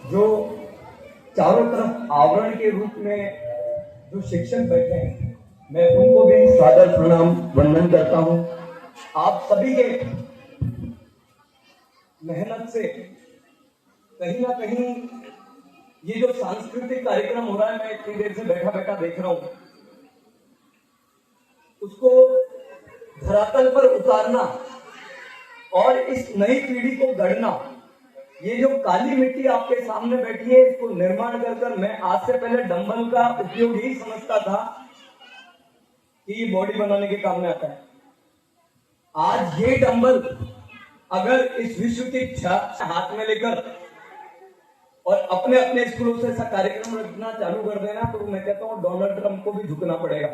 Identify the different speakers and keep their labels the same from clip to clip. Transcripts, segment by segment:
Speaker 1: जो चारों तरफ आवरण के रूप में जो शिक्षक बैठे हैं, मैं उनको भी सादर प्रणाम वंदन करता हूं। आप सभी के मेहनत से कहीं ना कहीं ये जो सांस्कृतिक कार्यक्रम हो रहा है, मैं इतनी देर से बैठा बैठा देख रहा हूं, उसको धरातल पर उतारना और इस नई पीढ़ी को गढ़ना, ये जो काली मिट्टी आपके सामने बैठी है, इसको निर्माण कर मैं आज से पहले डंबल का उपयोग ही समझता था कि ये बॉडी बनाने के काम में आता है। आज ये डंबल अगर इस विश्व की छाप हाथ में लेकर और अपने अपने स्कूलों से ऐसा कार्यक्रम रखना चालू कर देना, तो मैं कहता हूं डोनाल्ड ट्रंप को भी झुकना पड़ेगा।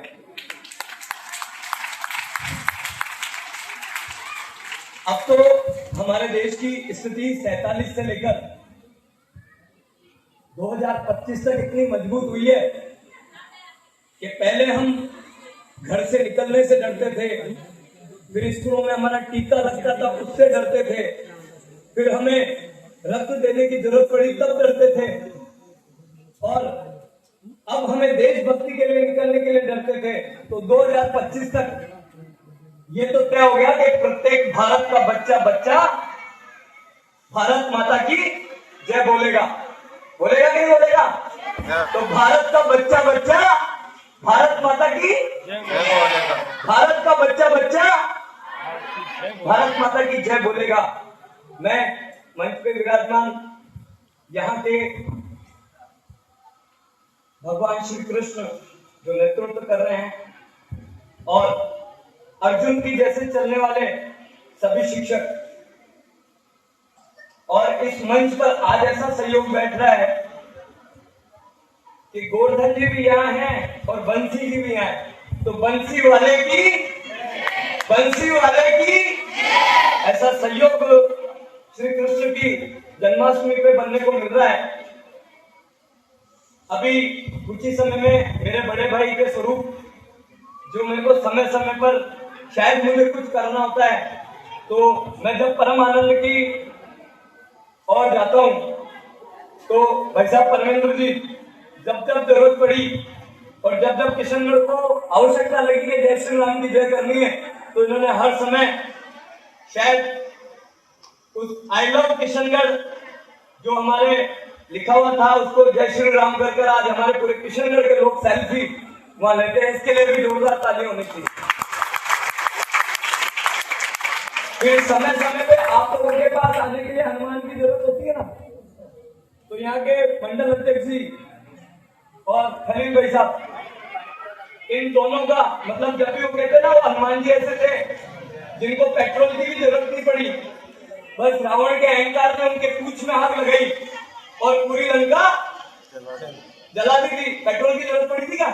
Speaker 1: अब तो हमारे देश की स्थिति 47 से लेकर 2025 तक इतनी मजबूत हुई है कि पहले हम घर से निकलने से डरते थे, फिर स्कूलों में हमारा टीका लगता था उससे डरते थे, फिर हमें रक्त देने की जरूरत पड़ी तब डरते थे, और अब हमें देशभक्ति के लिए निकलने के लिए डरते थे। तो 2025 तक ये तो तय हो गया कि प्रत्येक भारत का बच्चा भारत माता की जय बोलेगा। बोलेगा कि नहीं बोलेगा? तो भारत का बच्चा भारत माता की जय बोलेगा। भारत का बच्चा भारत माता की जय बोलेगा। मैं मंच पे विराजमान यहाँ के भगवान श्री कृष्ण जो नेतृत्व कर रहे हैं, और अर्जुन की जैसे चलने वाले सभी शिक्षक, और इस मंच पर आज ऐसा सहयोग बैठ रहा है कि गोवर्धन जी भी यहाँ हैं और बंसी जी भी यहाँ हैं। तो बंसी वाले की ऐसा सहयोग श्री कृष्ण की जन्माष्टमी पे बनने को मिल रहा है। अभी कुछ ही समय में मेरे बड़े भाई के स्वरूप, जो मेरे को समय समय पर शायद मुझे कुछ करना होता है, तो मैं जब परम आनंद की और जाता हूं, तो भाई साहब परमेंद्र जी जब जरूरत पड़ी और जब किशनगढ़ को आवश्यकता लगी कि जय श्री राम की जय करनी है, तो इन्होंने हर समय शायद उस आई लव किशनगढ़ जो हमारे लिखा हुआ था उसको जय श्री राम कर आज हमारे पूरे किशनगढ़ के लोग सेल्फी वहां लेते हैं। इसके लिए भी जोरदार ताली होनी चाहिए। फिर समय समय पे आप लोगों के पास आने के लिए हनुमान की जरूरत होती है ना, तो यहाँ के मंडल अध्यक्ष जी और खलील भाई साहब, इन दोनों का मतलब जब भी वो कहते ना, वो हनुमान जी ऐसे थे जिनको पेट्रोल की भी जरूरत नहीं पड़ी, बस रावण के अहंकार में उनके पूंछ में आग लगाई और पूरी लंका जला दी थी। पेट्रोल की जरूरत पड़ी थी क्या?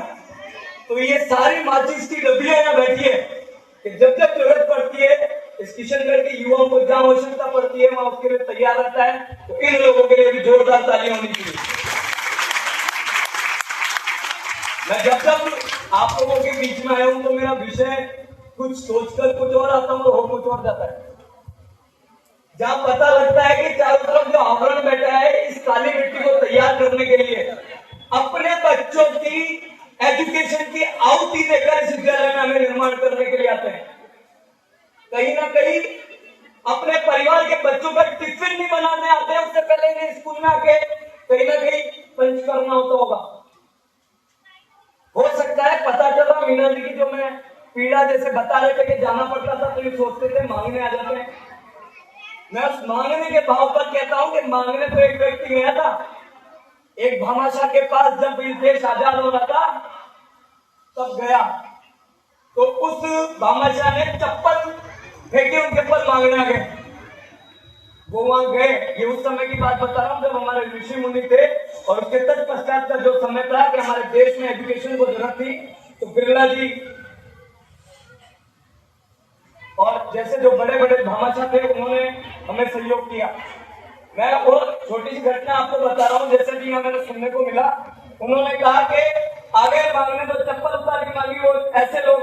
Speaker 1: तो ये सारी माचिस की डब्बियां यहाँ बैठी है कि जब जरूरत पड़ती है, इस किशनगढ़ के युवाओं को जहां आवश्यकता पड़ती है वहां उसके लिए तैयार रहता है। तो इन लोगों के लिए भी जोरदार तालियां होनी चाहिए। मैं जब आप लोगों के बीच में आया हूं, तो मेरा विषय कुछ सोचकर कुछ और आता हूं तो हो कुछ और जाता है। जहां पता लगता है कि चारों तरफ जो आवरण बैठा है, इस काली मिट्टी को तैयार करने के लिए अपने बच्चों की एजुकेशन की आहुति देकर इस विद्यालय में हमें निर्माण करने के लिए आते हैं। कहीं ना कहीं अपने परिवार के बच्चों का टिफिन नहीं बनाने आते हैं, उससे पहले इन्हें स्कूल में आके कहीं ना कहीं पंच करना होता होगा। हो सकता है पता चला मीना जी की जो मैं पीड़ा जैसे बता रहे थे कि जाना पड़ता था, तो ये सोचते थे मांगने आ जाते हैं। मैं उस मांगने के भाव पर कहता हूं कि मांगने तो एक व्यक्ति गया था, एक भामाशाह के पास, जब ये देश आजाद हो रहा था तब गया, तो उस भामाशाह ने चप्पल फेंके उनके ऊपर मांगने आ गए। वो वहां गए, ये उस समय की बात बता रहा हूं जब हमारे ऋषि मुनि थे, और उसके तत्पश्चात का जो समय था कि हमारे देश में एजुकेशन को जरूरत थी, तो बिरला जी और जैसे जो बड़े बड़े भामाशाह थे उन्होंने हमें सहयोग किया। मैं और छोटी सी घटना आपको बता रहा हूँ, जैसे कि हमें सुनने को मिला, उन्होंने कहा कि आगे मांगने तो चप्पल उतार के मांगी, वो ऐसे लोग